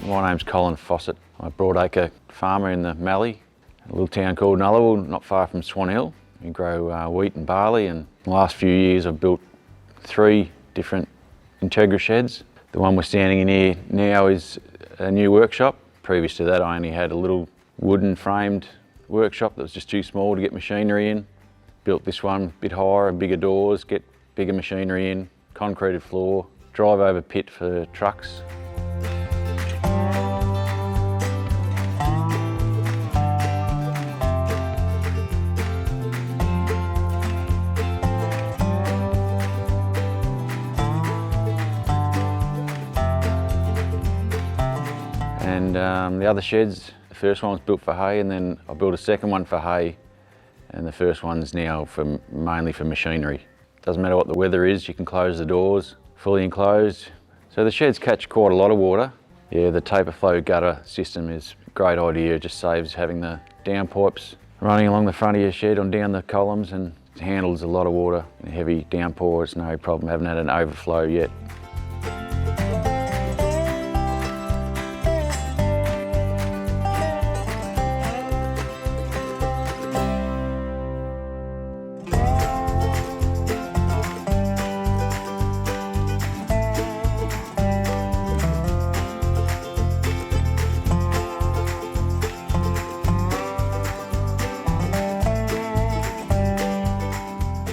My name's Colin Fawcett. I'm a Broadacre farmer in the Mallee, a little town called Nullarbor, not far from Swan Hill. We grow wheat and barley, and in the last few years I've built 3 different Entegra sheds. The one we're standing in here now is a new workshop. Previous to that I only had a little wooden framed workshop that was just too small to get machinery in. Built this one a bit higher, bigger doors, get bigger machinery in, concreted floor, drive over pit for trucks. And the other sheds, the first one was built for hay, and then I built a second one for hay, and the first one's now mainly for machinery. Doesn't matter what the weather is, you can close the doors, fully enclosed. So the sheds catch quite a lot of water. Yeah, the Taperflow gutter system is a great idea. It just saves having the downpipes running along the front of your shed on down the columns, and it handles a lot of water. In a heavy downpour, it's no problem. Haven't had an overflow yet.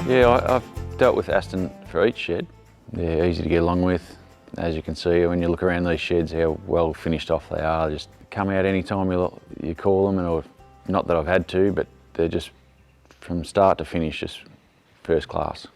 Yeah, I've dealt with Aston for each shed. They're easy to get along with. As you can see, when you look around these sheds, how well finished off they are. Just come out anytime you call them, or not that I've had to, but they're just from start to finish just first class.